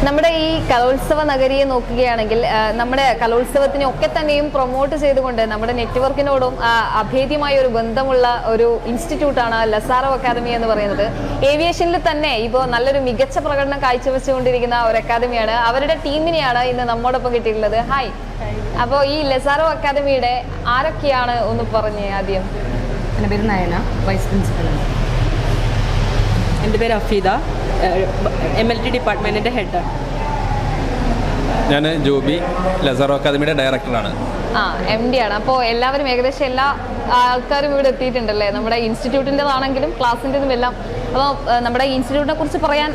നമ്മുടെ ഈ കലോത്സവ നഗരിയെ നോക്കുകയാണെങ്കിൽ നമ്മുടെ കലോത്സവത്തിനെ ഒക്കെ തന്നെയും പ്രൊമോട്ട് ചെയ്തുകൊണ്ട് നമ്മുടെ നെറ്റ്വർക്കിനോടും അഭേദ്യമായ ഒരു ബന്ധമുള്ള ഒരു ഇൻസ്റ്റിറ്റ്യൂട്ടാണ് ലസാറോ അക്കാദമി എന്ന് പറയുന്നത്. ഏവിയേഷനിൽ തന്നെ ഇപ്പോൾ നല്ലൊരു മികച്ച പ്രകടനം കാഴ്ചവെച്ചുകൊണ്ടിരിക്കുന്ന ഒരു അക്കാദമിയാണ്. അവരുടെ ടീമിനെയാണ് ഇന്ന് നമ്മോടൊപ്പം കിട്ടിയിട്ടുള്ളത്. ഹായ്. അപ്പോൾ ഈ ലസാറോ അക്കാദമിയുടെ ആരൊക്കെയാണ് ഒന്ന് പറഞ്ഞേ ആദ്യം. എൻ്റെ പേര് നയന, വൈസ് പ്രിൻസിപ്പലാണ്. എൻ്റെ പേര് അഫീദ, MLT ഡിപ്പാർട്ട്മെൻറ്റിൻ്റെ ഹെഡാണ്. ഞാൻ ജോബി, ലസാറോ അക്കാദമിയുടെ ഡയറക്ടറാണ്. MD ആണ്. അപ്പോൾ എല്ലാവരും ഏകദേശം എല്ലാ ആൾക്കാരും ഇവിടെ എത്തിയിട്ടുണ്ടല്ലേ, നമ്മുടെ ഇൻസ്റ്റിറ്റ്യൂട്ടിൻ്റെതാണെങ്കിലും ക്ലാസ്സിൻ്റെതും എല്ലാം. അപ്പോൾ നമ്മുടെ ഇൻസ്റ്റിറ്റ്യൂട്ടിനെ കുറിച്ച് പറയാൻ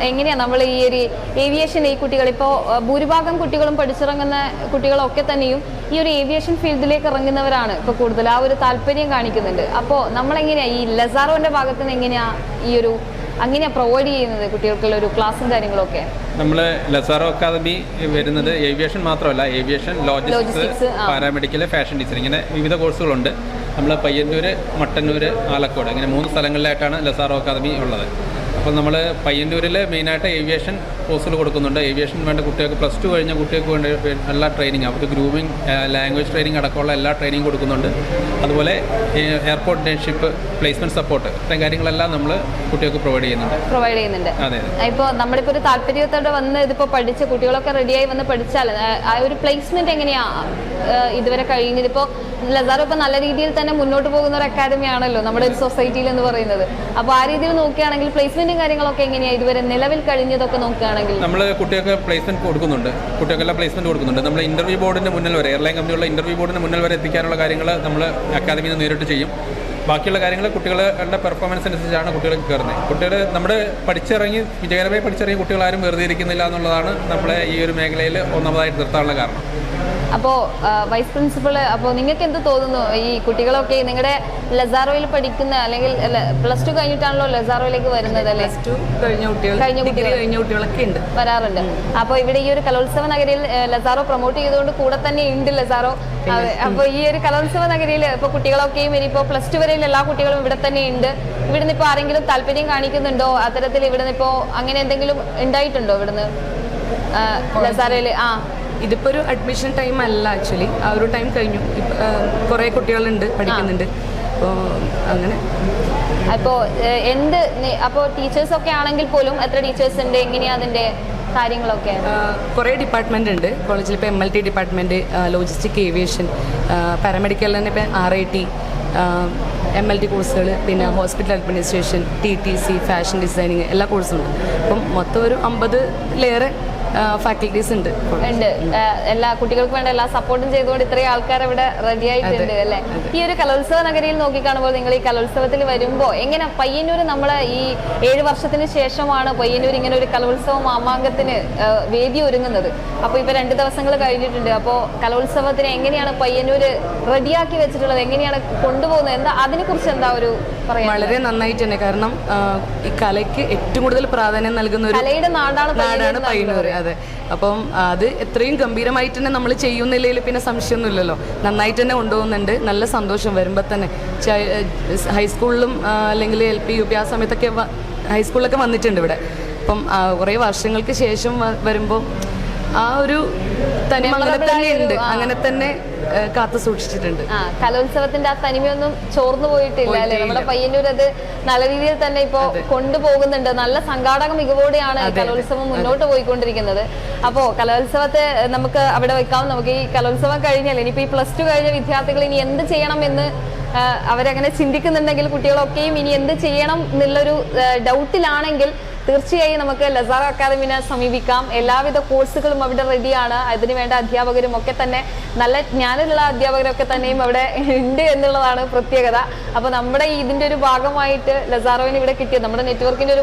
എങ്ങനെയാണ് നമ്മൾ ഈ ഒരു ഏവിയേഷൻ, ഈ കുട്ടികൾ ഇപ്പോൾ ഭൂരിഭാഗം കുട്ടികളും പഠിച്ചിറങ്ങുന്ന കുട്ടികളൊക്കെ തന്നെയും ഈ ഒരു ഏവിയേഷൻ ഫീൽഡിലേക്ക് ഇറങ്ങുന്നവരാണ് ഇപ്പോൾ കൂടുതൽ ആ ഒരു താല്പര്യം കാണിക്കുന്നുണ്ട്. അപ്പോൾ നമ്മളെങ്ങനെയാണ് ഈ ലസാറോൻ്റെ ഭാഗത്ത് നിന്ന് എങ്ങനെയാണ് ഈ ഒരു അങ്ങനെയാണ് പ്രൊവൈഡ് ചെയ്യുന്നത് കുട്ടികൾക്കുള്ള ഒരു ക്ലാസ്സും കാര്യങ്ങളൊക്കെ? നമ്മൾ ലസാറോ അക്കാദമി വരുന്നത് ഏവിയേഷൻ മാത്രമല്ല, aviation, logistics, paramedical, fashion design, ഇങ്ങനെ വിവിധ കോഴ്സുകളുണ്ട്. നമ്മൾ പയ്യന്നൂർ, മട്ടന്നൂർ, ആലക്കോട് ഇങ്ങനെ 3 സ്ഥലങ്ങളിലായിട്ടാണ് ലസാറോ അക്കാദമി ഉള്ളത്. അപ്പോൾ നമ്മൾ പയ്യന്നൂരിൽ മെയിനായിട്ട് ഏവിയേഷൻ കോഴ്സുകൾ കൊടുക്കുന്നുണ്ട്. ഏവിയേഷൻ വേണ്ട കുട്ടികൾക്ക് +2 കഴിഞ്ഞ കുട്ടികൾക്ക് വേണ്ട എല്ലാ ട്രെയിനിങ്, അവർക്ക് ഗ്രൂമിങ്, ലാംഗ്വേജ് ട്രെയിനിങ് അടക്കമുള്ള എല്ലാ ട്രെയിനിങ് കൊടുക്കുന്നുണ്ട്. അതുപോലെ എയർപോർട്ട് ഇന്റേൺഷിപ്പ്, പ്ലേസ്മെൻറ്റ് സപ്പോർട്ട്, ഇത്രയും കാര്യങ്ങളെല്ലാം നമ്മൾ കുട്ടികൾക്ക് പ്രൊവൈഡ് ചെയ്യുന്നുണ്ട്. അതെ. ഇപ്പോൾ നമ്മളിപ്പോൾ ഒരു താല്പര്യത്തോടെ വന്ന് ഇതിപ്പോൾ പഠിച്ച കുട്ടികളൊക്കെ റെഡിയായി വന്ന് പഠിച്ചാൽ ആ ഒരു പ്ലേസ്മെൻറ്റ് എങ്ങനെയാണ് ഇതുവരെ കഴിയുന്നത്? ഇപ്പോൾ ലസാറോ ഇപ്പോൾ നല്ല രീതിയിൽ തന്നെ മുന്നോട്ട് പോകുന്ന ഒരു അക്കാദമി ആണല്ലോ നമ്മുടെ ഒരു സൊസൈറ്റിയിൽ എന്ന് പറയുന്നത്. അപ്പോൾ ആ രീതിയിൽ നോക്കുകയാണെങ്കിൽ പ്ലേസ്മെന്റും കാര്യങ്ങളൊക്കെ എങ്ങനെയാണ് ഇതുവരെ നിലവിൽ കഴിഞ്ഞതൊക്കെ നോക്കുകയാണെങ്കിൽ? നമ്മൾ കുട്ടികൾക്ക് പ്ലേസ്മെന്റ് കൊടുക്കുന്നുണ്ട്, കുട്ടികൾക്കെല്ലാം പ്ലേസ്മെന്റ് കൊടുക്കുന്നുണ്ട്. നമ്മൾ ഇന്റർവ്യൂ ബോർഡിന്റെ മുന്നിൽ വരെ, എയർലൈൻ കമ്പനിയുള്ള ഇന്റർവ്യൂ ബോർഡിന്റെ മുന്നിൽ വരെ എത്തിക്കാനുള്ള കാര്യങ്ങൾ നമ്മൾ അക്കാദമിയിൽ നിന്ന് നേരിട്ട് ചെയ്യും. ബാക്കിയുള്ള കാര്യങ്ങൾ കുട്ടികളുടെ പെർഫോമൻസ് അനുസരിച്ചാണ് കുട്ടികൾക്ക് കയറുന്നത്. കുട്ടികൾ നമ്മുടെ വിജയകരമായി പഠിച്ചിറങ്ങിയ കുട്ടികളാരും വെറുതെ ഇരിക്കുന്നില്ല എന്നുള്ളതാണ് നമ്മളെ ഈ ഒരു മേഖലയിൽ ഒന്നാമതായിട്ട് നിർത്താനുള്ള കാരണം. അപ്പോൾ വൈസ് പ്രിൻസിപ്പൾ, അപ്പോൾ നിങ്ങൾക്ക് എന്ത് തോന്നുന്നു ഈ കുട്ടികളൊക്കെ നിങ്ങളുടെ ലസാറോയിൽ പഠിക്കുന്ന, അല്ലെങ്കിൽ +2 കഴിഞ്ഞിട്ടാണല്ലോ ലസാറോയിലേക്ക് വരുന്നത് അല്ലേ? കഴിഞ്ഞ കുട്ടികളൊക്കെ ഉണ്ട്, വരാറുണ്ട്. അപ്പോൾ ഇവിടെ ഈ ഒരു കലോത്സവ നഗരിയിൽ ലസാറോ പ്രൊമോട്ട് ചെയ്തുകൊണ്ട് കൂടെ തന്നെ ഉണ്ട് ലസാറോ. അപ്പോൾ ഈ ഒരു കലോത്സവ നഗരിയിൽ ഇപ്പോൾ കുട്ടികളൊക്കെയും ഇനിയിപ്പോൾ +2 വരെയുള്ള എല്ലാ കുട്ടികളും ഇവിടെ തന്നെ ഉണ്ട്. ഇവിടുന്ന് ഇപ്പോൾ ആരെങ്കിലും താല്പര്യം കാണിക്കുന്നുണ്ടോ അത്തരത്തിൽ? ഇവിടുന്ന് ഇപ്പോൾ അങ്ങനെ എന്തെങ്കിലും ഉണ്ടായിട്ടുണ്ടോ ഇവിടുന്ന് ലസാറോയിൽ? ഇതിപ്പോൾ ഒരു അഡ്മിഷൻ ടൈം അല്ല, ആക്ച്വലി ആ ഒരു ടൈം കഴിഞ്ഞു. കുറേ കുട്ടികളുണ്ട്, പഠിക്കുന്നുണ്ട്. അപ്പോൾ അങ്ങനെ അപ്പോൾ ടീച്ചേഴ്സൊക്കെ ആണെങ്കിൽ പോലും എത്ര ടീച്ചേഴ്സ് ഉണ്ട്, എങ്ങനെയാണ് അതിൻ്റെ കാര്യങ്ങളൊക്കെ? കുറേ ഡിപ്പാർട്ട്മെൻ്റ് ഉണ്ട് കോളേജിൽ. ഇപ്പോൾ MLT department, logistic, aviation, paramedical തന്നെ ഇപ്പം RIT, MLT കോഴ്സുകൾ, പിന്നെ hospital administration, TTC, fashion designing, എല്ലാ കോഴ്സും ഉണ്ട്. അപ്പം മൊത്തം ഒരു 50-ലേറെ ഫാക്കൽറ്റീസ് ഉണ്ട്. എല്ലാ കുട്ടികൾക്ക് വേണ്ട എല്ലാ സപ്പോർട്ടും ചെയ്തുകൊണ്ട് ഇത്രയും ആൾക്കാർ ഇവിടെ റെഡി ആയിട്ടുണ്ട് അല്ലേ? ഈ ഒരു കലോത്സവ നഗരിയിൽ നോക്കിക്കാണുമ്പോൾ നിങ്ങൾ ഈ കലോത്സവത്തിൽ വരുമ്പോൾ എങ്ങനെ പയ്യന്നൂർ, നമ്മൾ ഈ 7 വർഷത്തിന് ശേഷമാണ് പയ്യന്നൂർ ഇങ്ങനെ ഒരു കലോത്സവ മാമാങ്കത്തിന് വേദി ഒരുങ്ങുന്നത്. അപ്പോൾ ഇപ്പോൾ 2 ദിവസങ്ങൾ കഴിഞ്ഞിട്ടുണ്ട്. അപ്പോൾ കലോത്സവത്തിന് എങ്ങനെയാണ് പയ്യന്നൂർ റെഡിയാക്കി വെച്ചിട്ടുള്ളത്, എങ്ങനെയാണ് കൊണ്ടുപോകുന്നത്, എന്താ അതിനെക്കുറിച്ച് എന്താ ഒരു പറയാം? വളരെ നന്നായിട്ട് തന്നെ, കാരണം ഈ കലയ്ക്ക് ഏറ്റവും കൂടുതൽ പ്രാധാന്യം നൽകുന്ന ഒരു കലയുടെ നാടാണ് പയ്യന്നൂർ. അതെ. അപ്പം അത് എത്രയും ഗംഭീരമായിട്ട് തന്നെ നമ്മൾ ചെയ്യുന്നില്ലെങ്കിൽ പിന്നെ സംശയമൊന്നുമില്ലല്ലോ. നന്നായിട്ട് തന്നെ കൊണ്ടുപോകുന്നുണ്ട്. നല്ല സന്തോഷം. വരുമ്പോൾ തന്നെ ഹൈസ്കൂളിലും അല്ലെങ്കിൽ LP UP ആ സമയത്തൊക്കെ ഹൈസ്കൂളിലൊക്കെ വന്നിട്ടുണ്ട് ഇവിടെ. അപ്പം കുറേ വർഷങ്ങൾക്ക് ശേഷം വരുമ്പോൾ ആ ഒരു തനിമ അങ്ങനെ തന്നെ ഉണ്ട്, അങ്ങനെ തന്നെ കാത്തു സൂക്ഷിച്ചിട്ടുണ്ട്. കലോത്സവത്തിന്റെ ആ തനിമയൊന്നും ചോർന്നു പോയിട്ടില്ല അല്ലെ? നമ്മുടെ പയ്യന്നൂർ അത് നല്ല രീതിയിൽ തന്നെ ഇപ്പോൾ കൊണ്ടുപോകുന്നുണ്ട്. നല്ല സംഘാടക മികവോടെയാണ് കലോത്സവം മുന്നോട്ട് പോയിക്കൊണ്ടിരിക്കുന്നത്. അപ്പോൾ കലോത്സവത്തെ നമുക്ക് അവിടെ വെക്കാം. നമുക്ക് ഈ കലോത്സവം കഴിഞ്ഞാൽ ഇനിയിപ്പോൾ ഈ +2 കഴിഞ്ഞ വിദ്യാർത്ഥികൾ ഇനി എന്ത് ചെയ്യണം എന്ന് അവരങ്ങനെ ചിന്തിക്കുന്നുണ്ടെങ്കിൽ, കുട്ടികളൊക്കെയും ഇനി എന്ത് ചെയ്യണം എന്നുള്ളൊരു ഡൗട്ടിലാണെങ്കിൽ തീർച്ചയായും നമുക്ക് ലസാറോ അക്കാദമിനെ സമീപിക്കാം. എല്ലാവിധ കോഴ്സുകളും അവിടെ റെഡിയാണ്. അതിനുവേണ്ട അധ്യാപകരും ഒക്കെ തന്നെ നല്ല ജ്ഞാനമുള്ള അധ്യാപകരൊക്കെ തന്നെയും അവിടെ ഉണ്ട് എന്നുള്ളതാണ് പ്രത്യേകത. അപ്പോൾ നമ്മുടെ ഇതിൻ്റെ ഒരു ഭാഗമായിട്ട് ലസാറോവിന് ഇവിടെ കിട്ടിയത് നമ്മുടെ നെറ്റ്വർക്കിൻ്റെ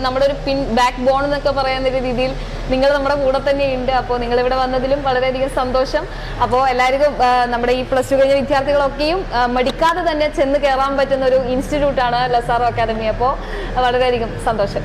നമ്മുടെ ഒരു ബാക്ക് ബോൺ എന്നൊക്കെ പറയുന്ന രീതിയിൽ നിങ്ങൾ നമ്മുടെ കൂടെ തന്നെ ഉണ്ട്. അപ്പോൾ നിങ്ങൾ ഇവിടെ വന്നതിലും വളരെയധികം സന്തോഷം. അപ്പോൾ എല്ലാവർക്കും നമ്മുടെ ഈ +2 കഴിഞ്ഞ വിദ്യാർത്ഥികളൊക്കെയും മടിക്കാതെ തന്നെ ചെന്ന് കയറാൻ പറ്റുന്ന ഒരു ഇൻസ്റ്റിറ്റ്യൂട്ടാണ് ലസാറോ അക്കാദമി. അപ്പോൾ വളരെയധികം സന്തോഷം.